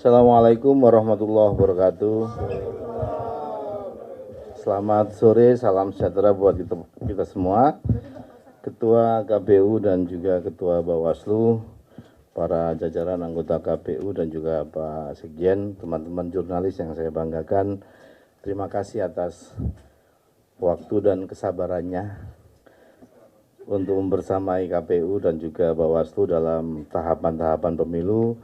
Assalamualaikum warahmatullahi wabarakatuh. Selamat sore, salam sejahtera buat kita semua. Ketua KPU dan juga Ketua Bawaslu, para jajaran anggota KPU dan juga Pak Sekjen, teman-teman jurnalis yang saya banggakan. Terima kasih atas waktu dan kesabarannya untuk membersamai KPU dan juga Bawaslu dalam tahapan-tahapan pemilu,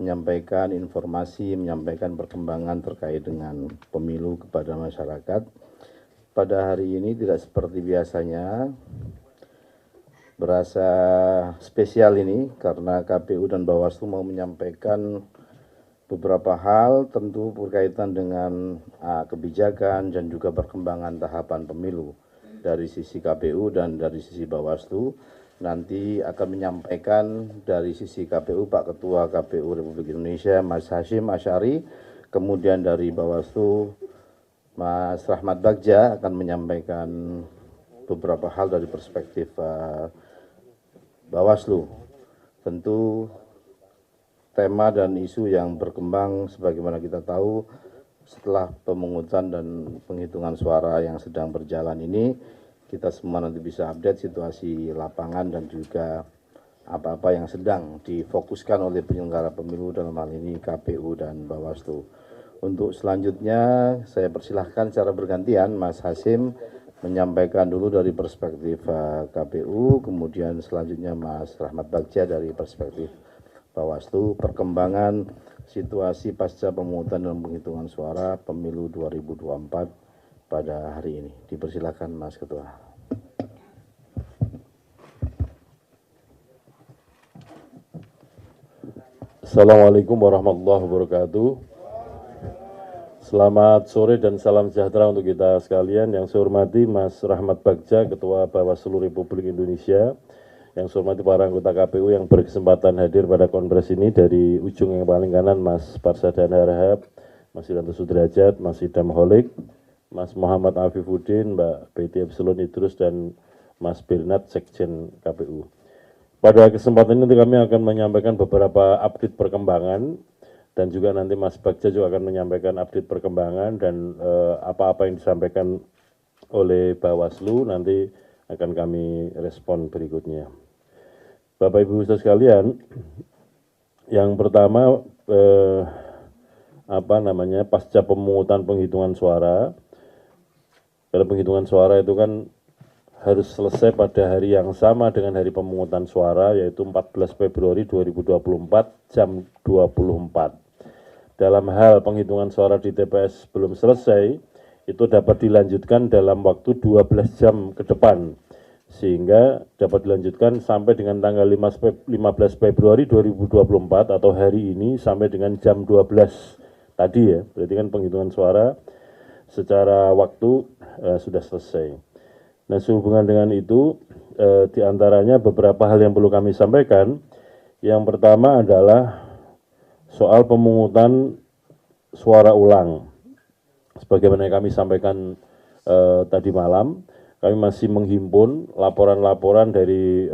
menyampaikan informasi, menyampaikan perkembangan terkait dengan pemilu kepada masyarakat. Pada hari ini tidak seperti biasanya, berasa spesial ini karena KPU dan Bawaslu mau menyampaikan beberapa hal tentu berkaitan dengan kebijakan dan juga perkembangan tahapan pemilu dari sisi KPU dan dari sisi Bawaslu. Nanti akan menyampaikan dari sisi KPU Pak Ketua KPU Republik Indonesia Mas Hasyim Asy'ari, kemudian dari Bawaslu Mas Rahmat Bagja akan menyampaikan beberapa hal dari perspektif Bawaslu. Tentu tema dan isu yang berkembang sebagaimana kita tahu setelah pemungutan dan penghitungan suara yang sedang berjalan ini, kita semua nanti bisa update situasi lapangan dan juga apa-apa yang sedang difokuskan oleh penyelenggara pemilu dalam hal ini KPU dan Bawaslu. Untuk selanjutnya saya persilahkan secara bergantian Mas Hasyim menyampaikan dulu dari perspektif KPU, kemudian selanjutnya Mas Rahmat Bagja dari perspektif Bawaslu, perkembangan situasi pasca pemungutan dan penghitungan suara pemilu 2024 pada hari ini. Dipersilakan Mas Ketua. Assalamualaikum warahmatullahi wabarakatuh. Selamat sore dan salam sejahtera untuk kita sekalian. Yang saya hormati Mas Rahmat Bagja, Ketua Bawaslu Republik Indonesia. Yang saya hormati para anggota KPU yang berkesempatan hadir pada kongres ini. Dari ujung yang paling kanan Mas Parsadana Harahap, Mas Yudanto Sudrajat, Mas Idham Holik, Mas Muhammad Afifuddin, Mbak Betty Epsilon Idrus, dan Mas Bernard, Sekjen KPU. Pada kesempatan ini kami akan menyampaikan beberapa update perkembangan, dan juga nanti Mas Bagja juga akan menyampaikan update perkembangan dan apa-apa yang disampaikan oleh Bawaslu nanti akan kami respon berikutnya. Bapak Ibu sekalian, yang pertama pasca pemungutan penghitungan suara. Kalau penghitungan suara itu kan harus selesai pada hari yang sama dengan hari pemungutan suara, yaitu 14 Februari 2024 jam 24. Dalam hal penghitungan suara di TPS belum selesai, itu dapat dilanjutkan dalam waktu 12 jam ke depan, sehingga dapat dilanjutkan sampai dengan tanggal 15 Februari 2024 atau hari ini sampai dengan jam 12 tadi ya, berarti kan penghitungan suara secara waktu sudah selesai. Nah, sehubungan dengan itu, diantaranya beberapa hal yang perlu kami sampaikan. Yang pertama adalah soal pemungutan suara ulang. Sebagaimana yang kami sampaikan tadi malam, kami masih menghimpun laporan-laporan dari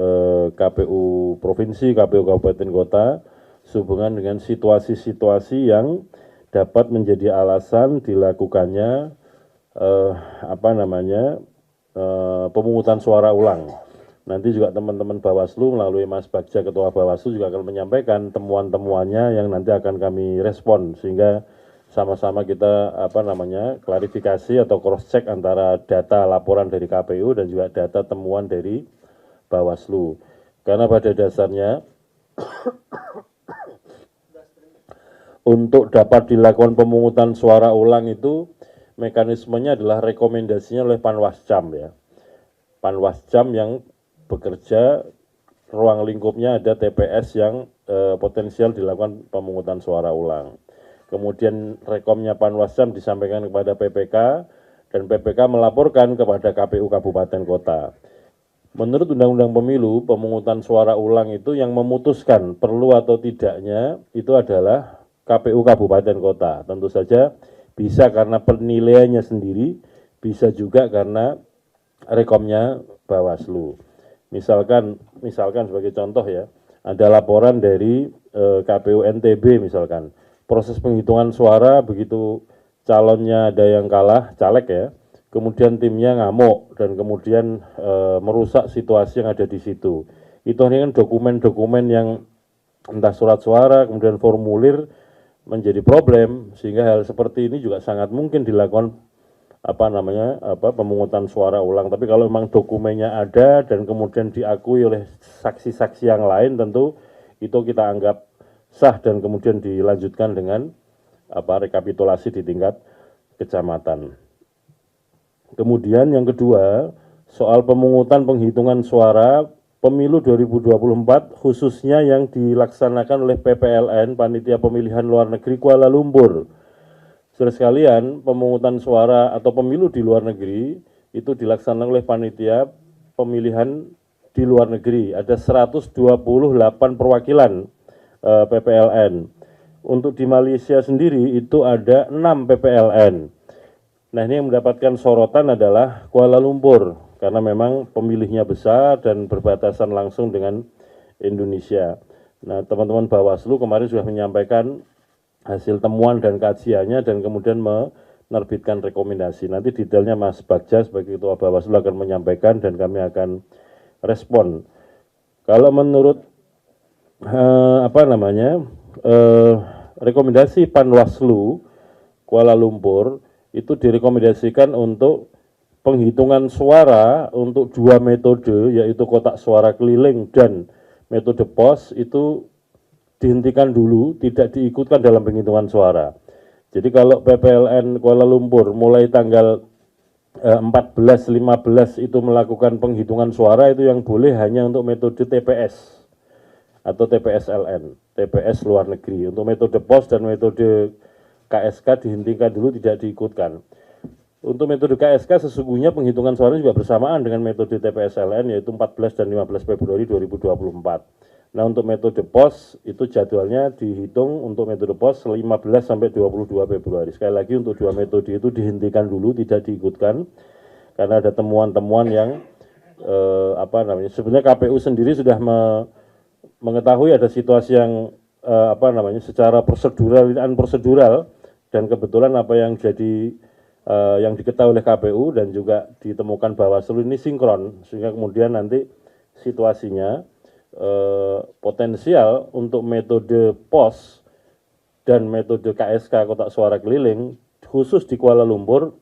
KPU Provinsi, KPU Kabupaten Kota, sehubungan dengan situasi-situasi yang dapat menjadi alasan dilakukannya pemungutan suara ulang. Nanti juga teman-teman Bawaslu melalui Mas Bagja, Ketua Bawaslu, juga akan menyampaikan temuan-temuannya yang nanti akan kami respon, sehingga sama-sama kita klarifikasi atau cross check antara data laporan dari KPU dan juga data temuan dari Bawaslu. Karena pada dasarnya untuk dapat dilakukan pemungutan suara ulang itu mekanismenya adalah rekomendasinya oleh Panwascam ya. Panwascam yang bekerja, ruang lingkupnya ada TPS yang potensial dilakukan pemungutan suara ulang. Kemudian rekomnya Panwascam disampaikan kepada PPK dan PPK melaporkan kepada KPU Kabupaten Kota. Menurut Undang-Undang Pemilu, pemungutan suara ulang itu yang memutuskan perlu atau tidaknya itu adalah KPU Kabupaten Kota. Tentu saja bisa karena penilaiannya sendiri, bisa juga karena rekomnya Bawaslu. Misalkan sebagai contoh ya, ada laporan dari KPU NTB misalkan, proses penghitungan suara begitu calonnya ada yang kalah, caleg ya, kemudian timnya ngamuk dan kemudian merusak situasi yang ada di situ. Itu hanya kan dokumen-dokumen yang entah surat suara, kemudian formulir menjadi problem, sehingga hal seperti ini juga sangat mungkin dilakukan pemungutan suara ulang. Tapi kalau memang dokumennya ada dan kemudian diakui oleh saksi-saksi yang lain, tentu itu kita anggap sah dan kemudian dilanjutkan dengan rekapitulasi di tingkat kecamatan. Kemudian yang kedua, soal pemungutan penghitungan suara pemilu 2024 khususnya yang dilaksanakan oleh PPLN, Panitia Pemilihan Luar Negeri Kuala Lumpur. Saudara sekalian, pemungutan suara atau pemilu di luar negeri itu dilaksanakan oleh panitia pemilihan di luar negeri. Ada 128 perwakilan PPLN. Untuk di Malaysia sendiri itu ada 6 PPLN. Nah, ini yang mendapatkan sorotan adalah Kuala Lumpur karena memang pemilihnya besar dan berbatasan langsung dengan Indonesia. Nah, teman-teman Bawaslu kemarin sudah menyampaikan hasil temuan dan kajiannya dan kemudian menerbitkan rekomendasi. Nanti detailnya Mas Bagja sebagai Ketua Bawaslu akan menyampaikan dan kami akan respon. Kalau menurut rekomendasi Panwaslu Kuala Lumpur itu direkomendasikan untuk penghitungan suara untuk 2 metode, yaitu kotak suara keliling dan metode pos itu dihentikan dulu, tidak diikutkan dalam penghitungan suara. Jadi kalau PPLN Kuala Lumpur mulai tanggal 14-15 itu melakukan penghitungan suara, itu yang boleh hanya untuk metode TPS atau TPSLN, TPS luar negeri. Untuk metode pos dan metode KSK dihentikan dulu, tidak diikutkan. Untuk metode KSK sesungguhnya penghitungan suara juga bersamaan dengan metode TPSLN, yaitu 14 dan 15 Februari 2024. Nah, untuk metode pos itu jadwalnya dihitung untuk metode pos 15 sampai 22 Februari. Sekali lagi untuk 2 metode itu dihentikan dulu, tidak diikutkan karena ada temuan-temuan yang sebenarnya KPU sendiri sudah mengetahui ada situasi yang secara prosedural dan kebetulan apa yang jadi yang diketahui oleh KPU dan juga ditemukan Bawaslu ini sinkron, sehingga kemudian nanti situasinya potensial untuk metode pos dan metode KSK kotak suara keliling khusus di Kuala Lumpur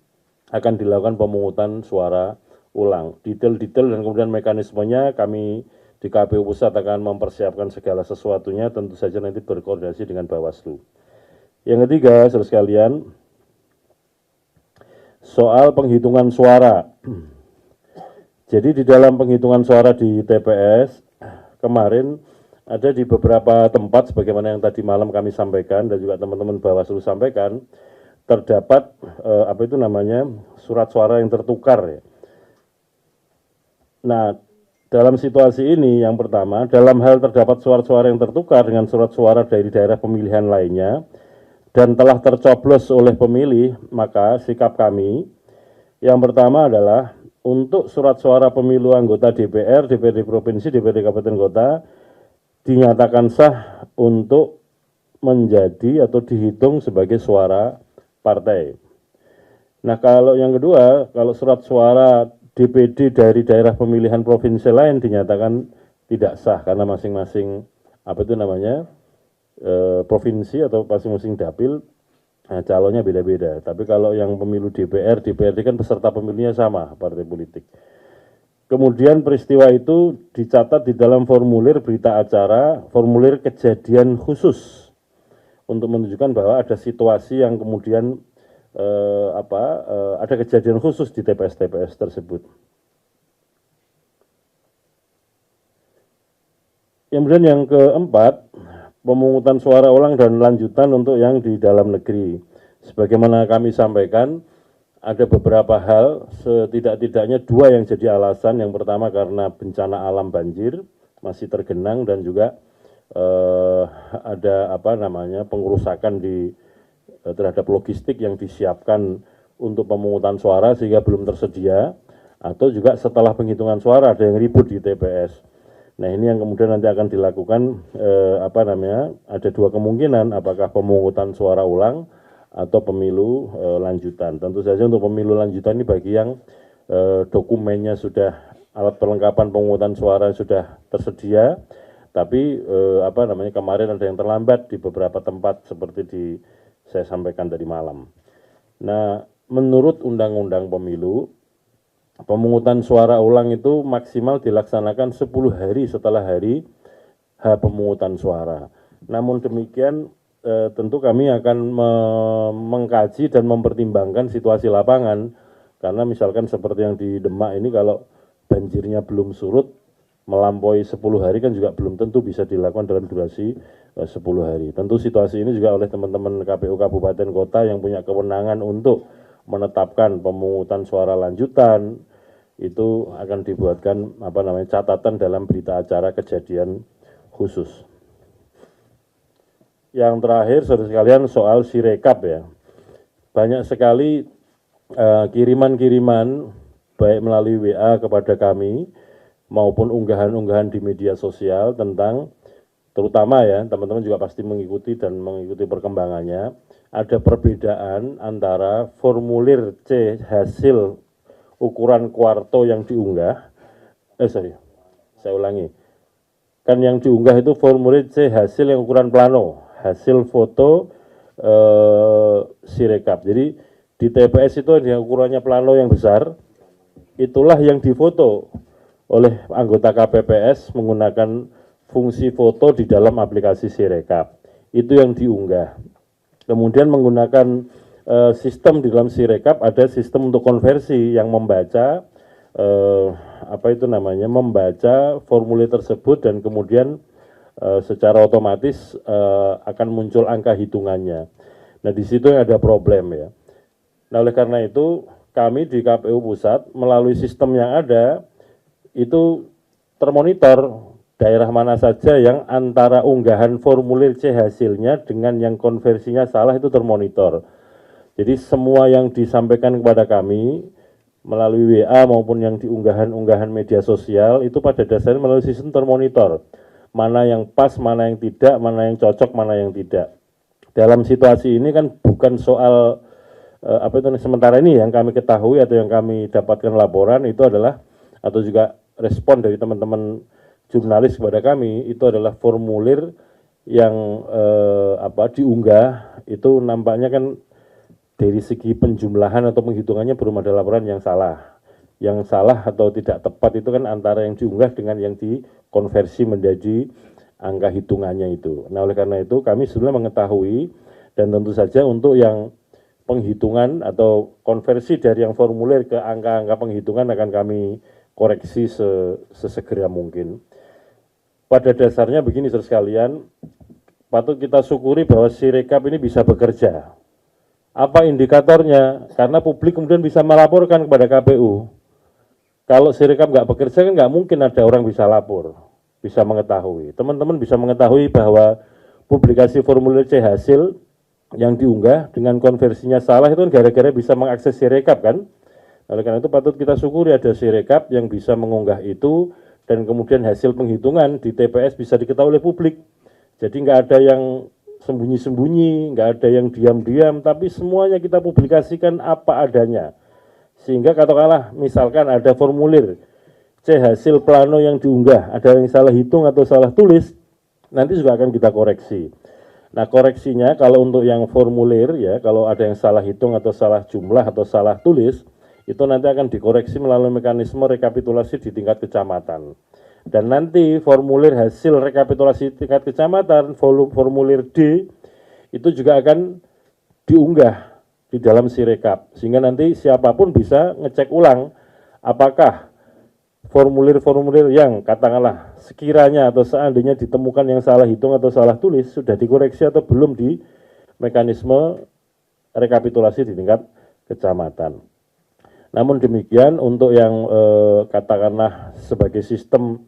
akan dilakukan pemungutan suara ulang. Detail-detail dan kemudian mekanismenya kami di KPU Pusat akan mempersiapkan segala sesuatunya, tentu saja nanti berkoordinasi dengan Bawaslu. Yang ketiga, saudara sekalian, soal penghitungan suara. Jadi di dalam penghitungan suara di TPS kemarin ada di beberapa tempat sebagaimana yang tadi malam kami sampaikan dan juga teman-teman Bawaslu sampaikan, terdapat surat suara yang tertukar ya. Nah, dalam situasi ini yang pertama, dalam hal terdapat surat suara yang tertukar dengan surat suara dari daerah pemilihan lainnya dan telah tercoblos oleh pemilih, maka sikap kami yang pertama adalah untuk surat suara pemilu anggota DPR, DPRD Provinsi, DPRD Kabupaten Kota dinyatakan sah untuk menjadi atau dihitung sebagai suara partai. Nah, kalau yang kedua, kalau surat suara DPD dari daerah pemilihan provinsi lain dinyatakan tidak sah karena masing-masing provinsi atau masing-masing dapil calonnya beda-beda. Tapi kalau yang pemilu DPR, DPRD kan peserta pemilunya sama, partai politik. Kemudian peristiwa itu dicatat di dalam formulir berita acara, formulir kejadian khusus untuk menunjukkan bahwa ada situasi yang kemudian ada kejadian khusus di TPS-TPS tersebut. Kemudian yang keempat, pemungutan suara ulang dan lanjutan untuk yang di dalam negeri. Sebagaimana kami sampaikan, ada beberapa hal, setidak-tidaknya 2 yang jadi alasan. Yang pertama karena bencana alam banjir masih tergenang dan juga ada pengerusakan terhadap logistik yang disiapkan untuk pemungutan suara sehingga belum tersedia, atau juga setelah penghitungan suara ada yang ribut di TPS. Nah ini yang kemudian nanti akan dilakukan ada dua kemungkinan, apakah pemungutan suara ulang atau pemilu lanjutan. Tentu saja untuk pemilu lanjutan ini bagi yang dokumennya sudah, alat perlengkapan pemungutan suara sudah tersedia, tapi kemarin ada yang terlambat di beberapa tempat seperti saya sampaikan tadi malam. Nah, menurut Undang-Undang Pemilu, pemungutan suara ulang itu maksimal dilaksanakan 10 hari setelah hari H pemungutan suara. Namun demikian tentu kami akan mengkaji dan mempertimbangkan situasi lapangan, karena misalkan seperti yang di Demak ini kalau banjirnya belum surut, melampaui 10 hari kan juga belum tentu bisa dilakukan dalam durasi 10 hari. Tentu situasi ini juga oleh teman-teman KPU Kabupaten Kota yang punya kewenangan untuk menetapkan pemungutan suara lanjutan, itu akan dibuatkan catatan dalam berita acara kejadian khusus. Yang terakhir, saudara sekalian, soal Sirekap ya. Banyak sekali kiriman-kiriman baik melalui WA kepada kami maupun unggahan-unggahan di media sosial tentang, terutama ya, teman-teman juga pasti mengikuti dan mengikuti perkembangannya, ada perbedaan antara formulir C hasil ukuran kuarto yang diunggah, saya ulangi, kan yang diunggah itu formulir C hasil yang ukuran plano, hasil foto Sirekap. Jadi di TPS itu ada ukurannya plano yang besar, itulah yang difoto oleh anggota KPPS menggunakan fungsi foto di dalam aplikasi Sirekap. Itu yang diunggah. Kemudian menggunakan sistem di dalam Sirekap, ada sistem untuk konversi yang membaca membaca formulir tersebut dan kemudian secara otomatis akan muncul angka hitungannya. Nah di situ ada problem ya. Nah oleh karena itu kami di KPU Pusat melalui sistem yang ada itu termonitor daerah mana saja yang antara unggahan formulir C hasilnya dengan yang konversinya salah itu termonitor. Jadi semua yang disampaikan kepada kami melalui WA maupun yang di unggahan media sosial itu pada dasarnya melalui sistem termonitor. Mana yang pas, mana yang tidak, mana yang cocok, mana yang tidak. Dalam situasi ini kan bukan soal sementara ini yang kami ketahui atau yang kami dapatkan laporan itu adalah atau juga respon dari teman-teman jurnalis kepada kami itu adalah formulir yang diunggah itu nampaknya kan dari segi penjumlahan atau penghitungannya belum ada laporan yang salah. Yang salah atau tidak tepat itu kan antara yang diunggah dengan yang dikonversi menjadi angka hitungannya itu. Nah oleh karena itu kami sebenarnya mengetahui dan tentu saja untuk yang penghitungan atau konversi dari yang formulir ke angka-angka penghitungan akan kami koreksi sesegera mungkin. Pada dasarnya begini saudara sekalian, patut kita syukuri bahwa Sirekap ini bisa bekerja. Apa indikatornya? Karena publik kemudian bisa melaporkan kepada KPU. Kalau Sirekap nggak bekerja kan nggak mungkin ada orang bisa lapor, bisa mengetahui. Teman-teman bisa mengetahui bahwa publikasi formulir C hasil yang diunggah dengan konversinya salah itu kan gara-gara bisa mengakses Sirekap kan. Oleh karena itu patut kita syukuri ada Sirekap yang bisa mengunggah itu dan kemudian hasil penghitungan di TPS bisa diketahui oleh publik. Jadi nggak ada yang sembunyi-sembunyi, nggak ada yang diam-diam, tapi semuanya kita publikasikan apa adanya. Sehingga katakanlah misalkan ada formulir C hasil plano yang diunggah, ada yang salah hitung atau salah tulis, nanti juga akan kita koreksi. Nah koreksinya kalau untuk yang formulir ya, kalau ada yang salah hitung atau salah jumlah atau salah tulis, itu nanti akan dikoreksi melalui mekanisme rekapitulasi di tingkat kecamatan. Dan nanti formulir hasil rekapitulasi tingkat kecamatan, formulir D, itu juga akan diunggah di dalam Sirekap. Sehingga nanti siapapun bisa ngecek ulang apakah formulir-formulir yang katakanlah sekiranya atau seandainya ditemukan yang salah hitung atau salah tulis, sudah dikoreksi atau belum di mekanisme rekapitulasi di tingkat kecamatan. Namun demikian untuk yang katakanlah sebagai sistem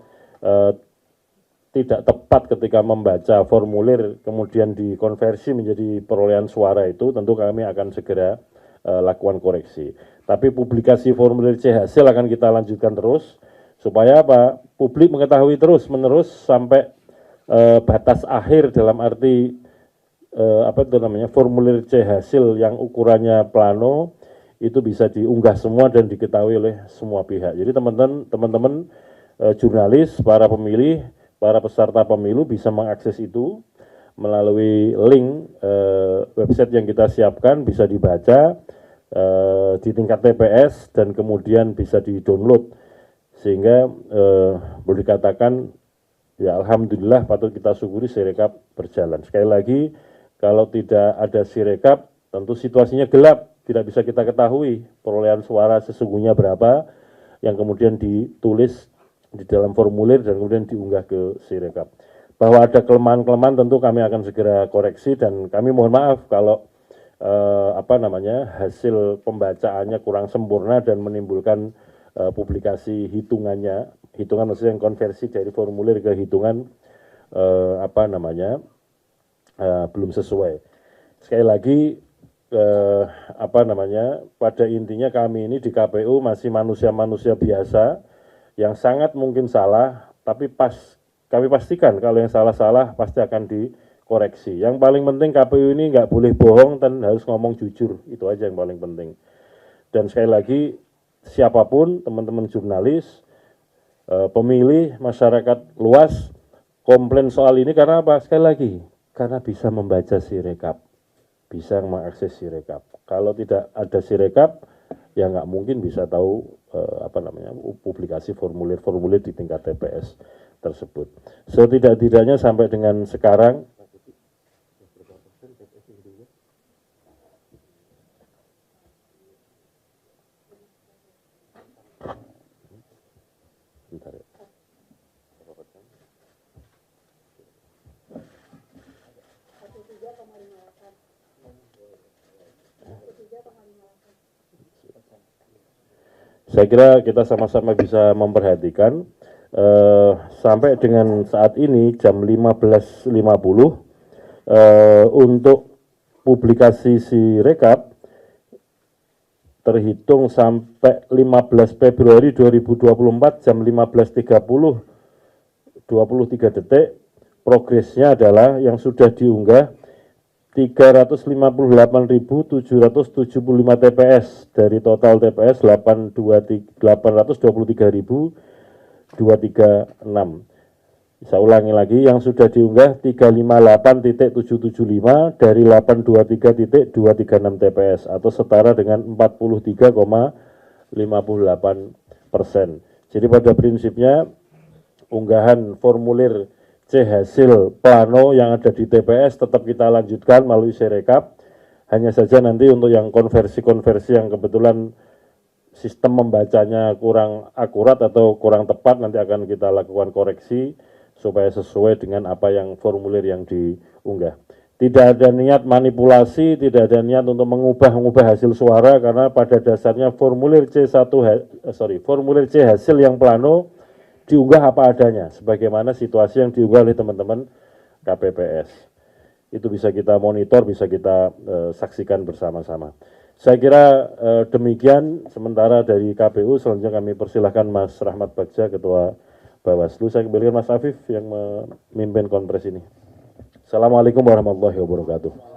tidak tepat ketika membaca formulir kemudian dikonversi menjadi perolehan suara itu tentu kami akan segera lakukan koreksi. Tapi publikasi formulir C hasil akan kita lanjutkan terus Supaya apa? Publik mengetahui terus-menerus sampai batas akhir dalam arti apa itu namanya formulir C hasil yang ukurannya plano itu bisa diunggah semua dan diketahui oleh semua pihak. Jadi teman-teman jurnalis, para pemilih, para peserta pemilu bisa mengakses itu melalui link website yang kita siapkan, bisa dibaca di tingkat TPS dan kemudian bisa di-download sehingga boleh dikatakan ya alhamdulillah patut kita syukuri Sirekap berjalan. Sekali lagi kalau tidak ada Sirekap tentu situasinya gelap, tidak bisa kita ketahui perolehan suara sesungguhnya berapa yang kemudian ditulis di dalam formulir dan kemudian diunggah ke Sirekap. Bahwa ada kelemahan-kelemahan tentu kami akan segera koreksi dan kami mohon maaf kalau hasil pembacaannya kurang sempurna dan menimbulkan publikasi hitungan maksudnya yang konversi dari formulir ke hitungan belum sesuai. Sekali lagi pada intinya kami ini di KPU masih manusia-manusia biasa yang sangat mungkin salah, tapi kami pastikan kalau yang salah-salah pasti akan dikoreksi. Yang paling penting KPU ini nggak boleh bohong dan harus ngomong jujur, itu aja yang paling penting. Dan sekali lagi siapapun teman-teman jurnalis, pemilih, masyarakat luas komplain soal ini karena apa? Sekali lagi, karena bisa membaca Sirekap, bisa mengakses Sirekap. Kalau tidak ada Sirekap, ya nggak mungkin bisa tahu publikasi formulir-formulir di tingkat TPS tersebut. Setidak-tidaknya sampai dengan sekarang, saya kira kita sama-sama bisa memperhatikan sampai dengan saat ini jam 15.50 untuk publikasi Sirekap terhitung sampai 15 Februari 2024 jam 15.30 23 detik progresnya adalah yang sudah diunggah 358.775 TPS dari total TPS 823.236. Saya ulangi lagi, yang sudah diunggah 358.775 dari 823.236 TPS atau setara dengan 43,58%. Jadi pada prinsipnya unggahan formulir C hasil plano yang ada di TPS tetap kita lanjutkan melalui Sirekap. Hanya saja nanti untuk yang konversi-konversi yang kebetulan sistem membacanya kurang akurat atau kurang tepat nanti akan kita lakukan koreksi supaya sesuai dengan apa yang formulir yang diunggah. Tidak ada niat manipulasi, tidak ada niat untuk mengubah hasil suara karena pada dasarnya formulir C hasil yang plano diunggah apa adanya, sebagaimana situasi yang diunggah oleh teman-teman KPPS. Itu bisa kita monitor, bisa kita saksikan bersama-sama. Saya kira demikian sementara dari KPU, selanjutnya kami persilahkan Mas Rahmat Bagja, Ketua Bawaslu. Saya kembalikan Mas Afif yang memimpin konferensi ini. Assalamualaikum warahmatullahi wabarakatuh.